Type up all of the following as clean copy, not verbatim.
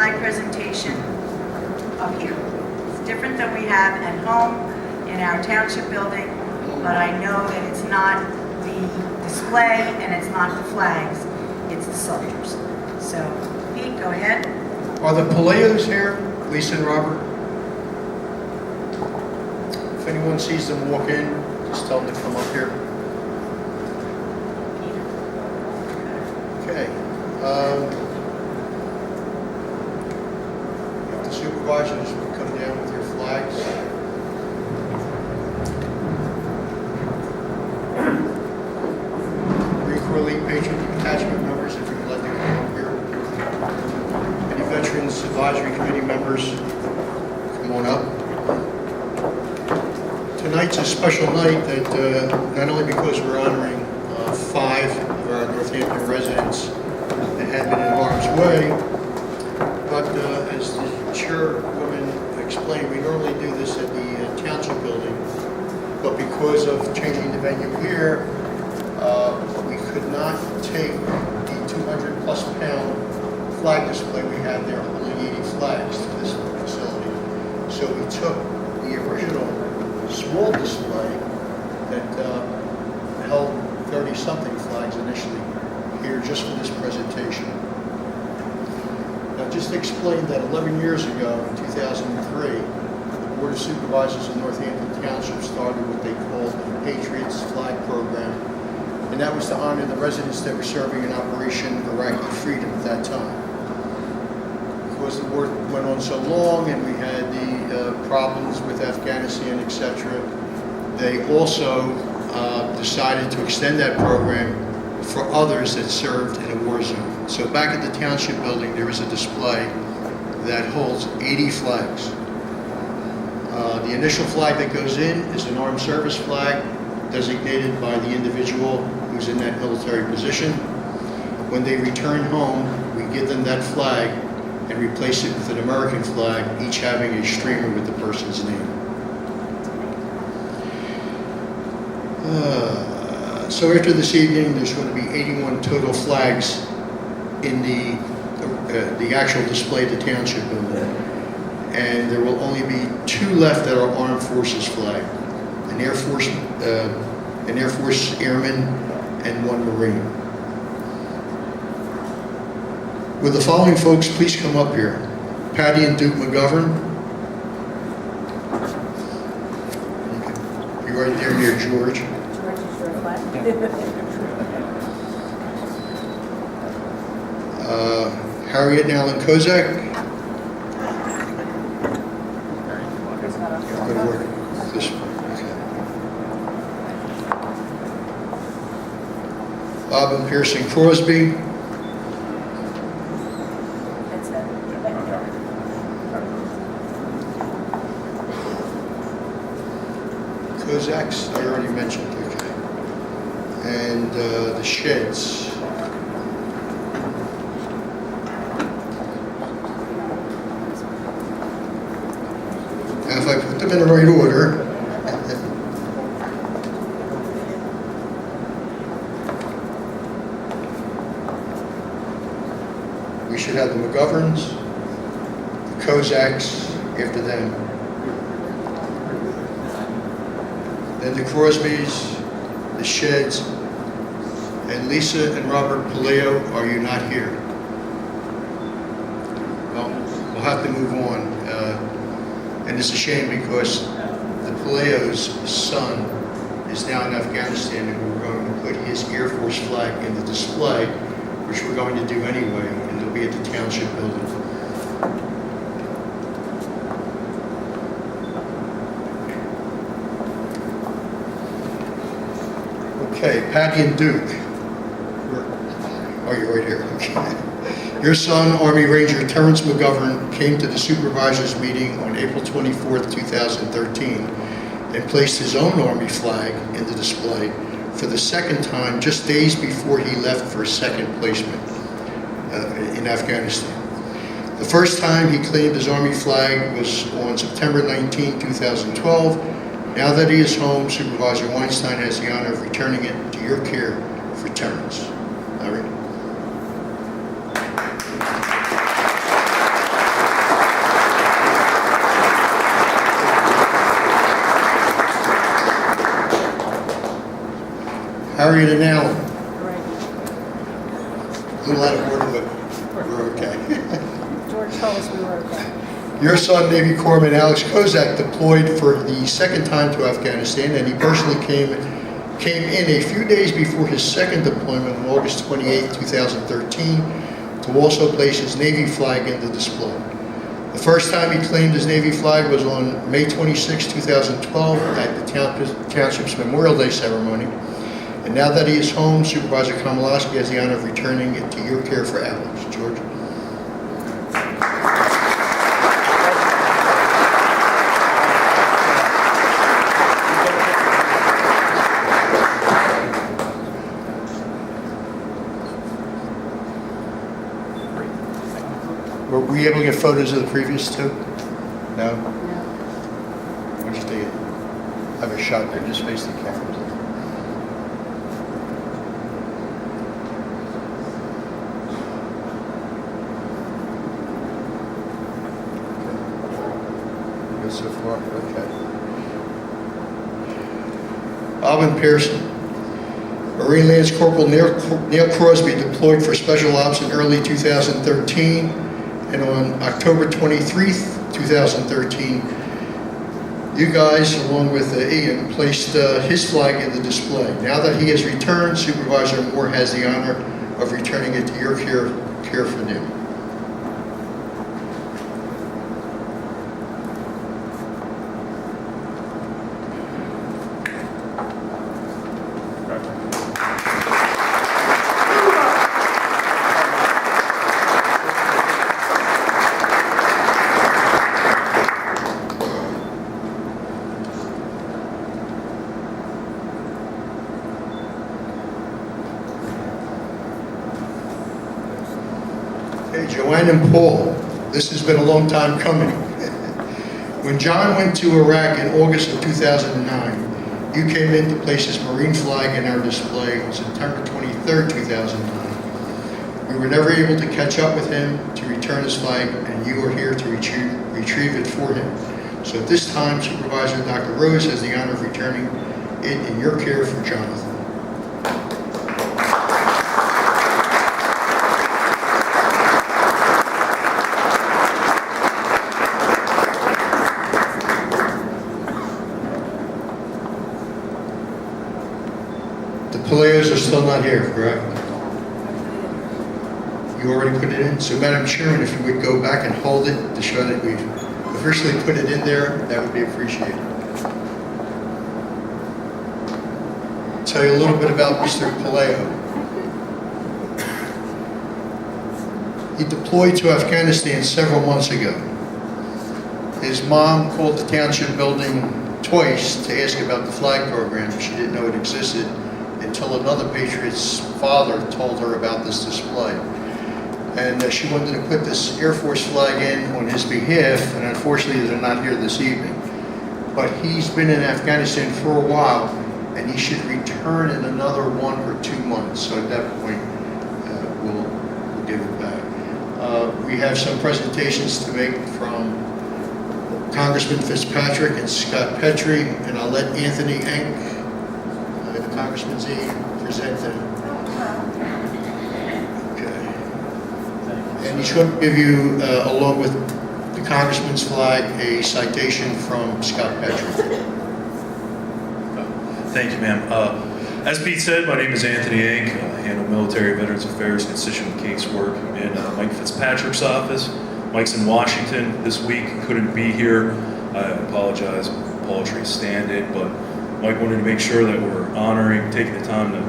flag presentation up here. It's different than we have at home in our township building, but I know that it's not the display and it's not the flags, it's the soldiers. So, Pete, go ahead. Are the Palios here, Lisa and Robert? If anyone sees them walk in, just tell them to come up here. Okay. If the supervisors would come down with your flags. League patron attachment members, if you would like to come up here. Any Veterans Advisory Committee members, come on up. Tonight's a special night that not only because we're honoring 5 of our Northampton residents that had been in harm's way, but as the chairwoman explained, we normally do this at the township building, but because of changing the venue here, we could not take the 200+ pound flag display we had there, holding 80 flags, to this facility. So we took the original small display that held 30-something flags initially here just for this presentation. Now, just to explain that 11 years ago, in 2003, the Board of Supervisors in Northampton Township started what they called the Patriots Flag Program, and that was to honor the residents that were serving in Operation Iraqi Freedom at that time. Because the war went on so long and we had the problems with Afghanistan, etc., they also decided to extend that program for others that served in a war zone. So back at the township building, there is a display that holds 80 flags. The initial flag that goes in is an armed service flag designated by the individual who's in that military position. When they return home, we give them that flag and replace it with an American flag, each having a streamer with the person's name. So after this evening, there's going to be 81 total flags in the actual display at the township building. And there will only be 2 left that are Armed Forces flag, an Air Force Airman and 1 Marine. Will the following folks please come up here? Patty and Duke McGovern. You're right there near George. Harriet and Alan Kozak. Good work. This one. Okay. Bob and Pearson Crosby. Kozaks, I already mentioned, okay. And the Sheds. Now if I put them in the right order, we should have the McGoverns, the Kozaks after them. Then the Crosbys, the Sheds, and Lisa and Robert Palio, are you not here? Well, we'll have to move on. And it's a shame because the Palio's son is now in Afghanistan, and we're going to put his Air Force flag in the display, which we're going to do anyway, and it'll be at the township building. Okay, Patty and Duke. Oh, you're right here. Okay. Your son, Army Ranger Terrence McGovern, came to the supervisors meeting on April 24th, 2013, and placed his own Army flag in the display for the second time just days before he left for a second placement in Afghanistan. The first time he claimed his Army flag was on September 19, 2012. Now that he is home, Supervisor Weinstein has the honor of returning it to your care for Terrence. Larry. Harriet and Alan. Right. A little out of order, but we're okay. George told us we were okay. Your son, Navy Corpsman Alex Kozak, deployed for the second time to Afghanistan, and he personally came in a few days before his second deployment on August 28, 2013, to also place his Navy flag in the display. The first time he claimed his Navy flag was on May 26, 2012 at the Township's Memorial Day ceremony. And now that he is home, Supervisor Komolowski has the honor of returning it to your care for Alex. George. Were we able to get photos of the previous two? No? Why don't you take it? Have a shot there, just face the camera. Good so far, okay. Alvin Pearson. Marine Lance Corporal Neil Crosby deployed for Special Ops in early 2013. And on October 23th, 2013, you guys, along with Ian, placed his flag in the display. Now that he has returned, Supervisor Moore has the honor of returning it to your care for Neil. Hey, Joanne and Paul, this has been a long time coming. When John went to Iraq in August of 2009, you came in to place his Marine flag in our display on September 23rd, 2009. We were never able to catch up with him to return his flag, and you are here to retrieve it for him. So at this time, Supervisor Dr. Rose has the honor of returning it in your care for Jonathan. The Palios are still not here, correct? You already put it in? So Madam Chairman, if you would go back and hold it to show that we've officially put it in there, that would be appreciated. Tell you a little bit about Mr. Palio. He deployed to Afghanistan several months ago. His mom called the township building twice to ask about the flag program. She didn't know it existed until another Patriot's father told her about this display. And she wanted to put this Air Force flag in on his behalf, and unfortunately they're not here this evening. But he's been in Afghanistan for a while, and he should return in another 1 or 2 months. So at that point, we'll give it back. We have some presentations to make from Congressman Fitzpatrick and Scott Petrie, and I'll let Anthony Enck, the Congressman's aide, present them. Okay. And he's going to give you, along with the Congressman's flag, a citation from Scott Petrie. Thank you, ma'am. As Pete said, my name is Anthony Enck. I handle military veterans affairs, constituent casework in Mike Fitzpatrick's office. Mike's in Washington this week, couldn't be here. I apologize, paltry stand-in, but Mike wanted to make sure that we're taking the time to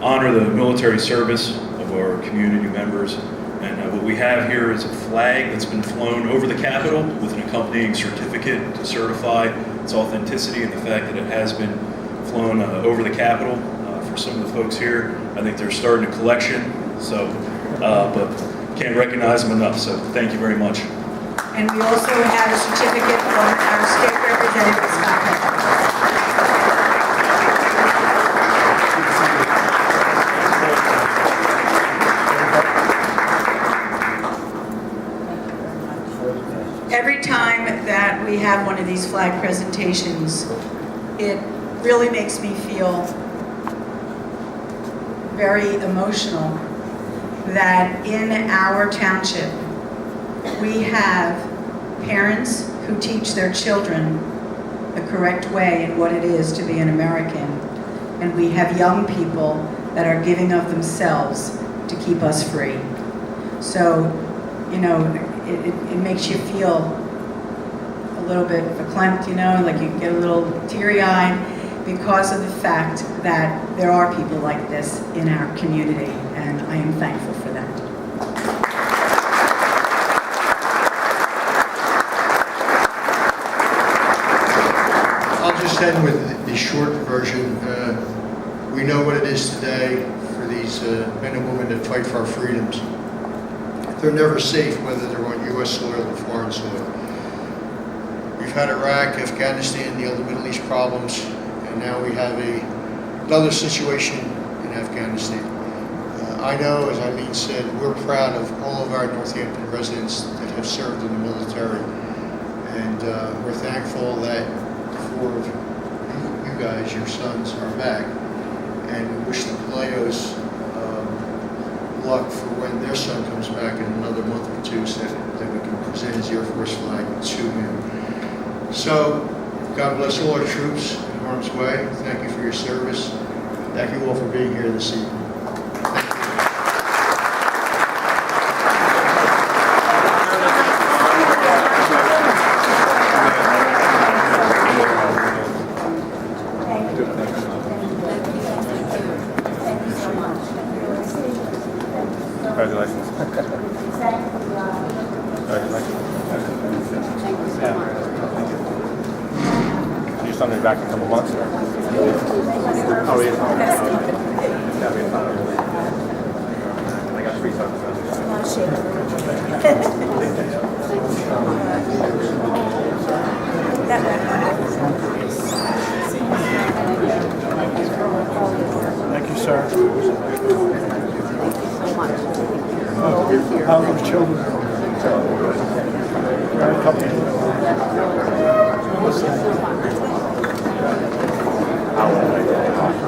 honor the military service of our community members. And what we have here is a flag that's been flown over the Capitol with an accompanying certificate to certify its authenticity and the fact that it has been flown over the Capitol. For some of the folks here, I think they're starting a collection, so, but can't recognize them enough, so thank you very much. And we also have a certificate from our state representative, Scott Petrie. Every time that we have one of these flag presentations, it really makes me feel very emotional that in our township, we have parents who teach their children the correct way and what it is to be an American. And we have young people that are giving of themselves to keep us free. So, you know, it makes you feel a little bit verklempt, you know, like you get a little teary-eyed because of the fact that there are people like this in our community, and I am thankful for that. I'll just end with the short version. We know what it is today for these men and women that fight for our freedoms. They're never safe, whether they're on U.S. soil or foreign soil. We've had Iraq, Afghanistan, the other Middle East problems, and now we have another situation in Afghanistan. I know, as Eileen said, we're proud of all of our Northampton residents that have served in the military, and we're thankful that four of you guys, your sons, are back, and we wish the Palios luck for when their son comes back in another month or two, so that we can present his Air Force flag to him. So, God bless all our troops in harm's way. Thank you for your service. Thank you all for being here this evening. Congratulations. Your son will be back in a couple months? Or? Oh, he is. I got 3 Thank you, sir. How many children? A couple. How old are they?